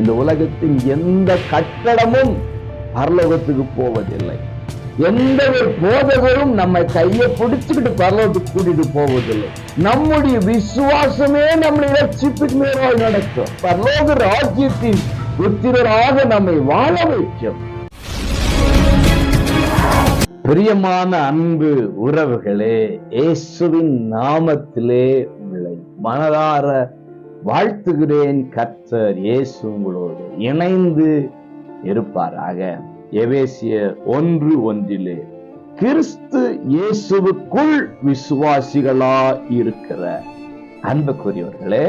இந்த உலகத்தின் எந்த கட்டடமும் பரலோகத்துக்கு போவதில்லை. எந்த ஒரு போதகரும் நம்ம கையை பிடிச்சுக்கிட்டு பரலோகத்துக்கு கூட்டிட்டு போவதில்லை. நம்முடைய விசுவாசமே நம்முடைய ரட்சிப்புக்கு நேராக நடக்கும். பரலோக ராஜ்யத்தின் புத்திரராக நம்மை வாழ வைக்கும். பிரியமான அன்பு உறவுகளே, இயேசுவின் நாமத்திலே உங்களை மனதார வாழ்த்துகிறேன். கர்த்தர் இயேசு உங்களோடு இணைந்து இருப்பாராக. எபேசியர் 1:1 கிறிஸ்து இயேசுவுக்குள் விசுவாசிகளா இருக்கிற அன்புக்குரியவர்களே,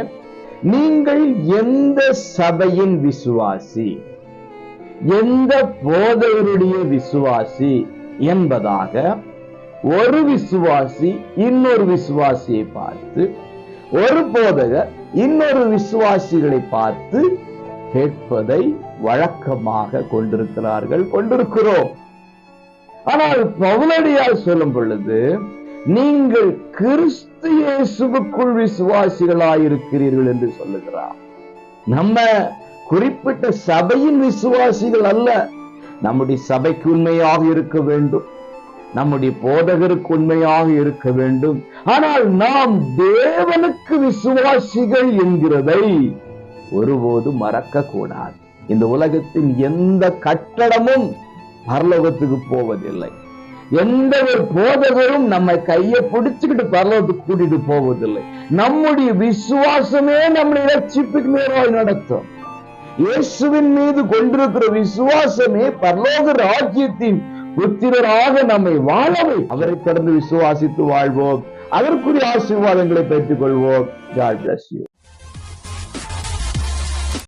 நீங்கள் எந்த சபையின் விசுவாசி, எந்த போதகருடைய விசுவாசி என்பதாக ஒரு விசுவாசி இன்னொரு விசுவாசியை பார்த்து, ஒரு போதகர் இன்னொரு விசுவாசிகளை பார்த்து கேட்பதை வழக்கமாக கொண்டிருக்கிறோம். ஆனால் பவுலடியார் சொல்லும் பொழுது, நீங்கள் கிறிஸ்து இயேசுவுக்குள் விசுவாசிகளாயிருக்கிறீர்கள் என்று சொல்லுகிறார். நம்ம குறிப்பிட்ட சபையின் விசுவாசிகள் அல்ல. நம்முடைய சபைக்கு உண்மையாக இருக்க வேண்டும், நம்முடைய போதகருக்கு உண்மையாக இருக்க வேண்டும். ஆனால் நாம் தேவனுக்கு விசுவாசிகள் என்கிறதை ஒருபோது மறக்க கூடாது. இந்த உலகத்தின் எந்த கட்டடமும் பரலோகத்துக்கு போவதில்லை. எந்த ஒரு போதகரும் நம்ம கையை பிடிச்சுக்கிட்டு பரலோகத்துக்கு கூட்டிட்டு போவதில்லை. நம்முடைய விசுவாசமே நம்முடைய ரட்சிப்புக்கு நேராக நடத்தும். இயேசுவின் மீது கொண்டிருக்கிற விசுவாசமே பரலோக ராஜ்யத்தின் புத்திரராக நம்மை வாழவை. அவரை தொடர்ந்து விசுவாசித்து வாழ்வோம். அதற்குரிய ஆசீர்வாதங்களை பெற்றுக் கொள்வோம். God bless you.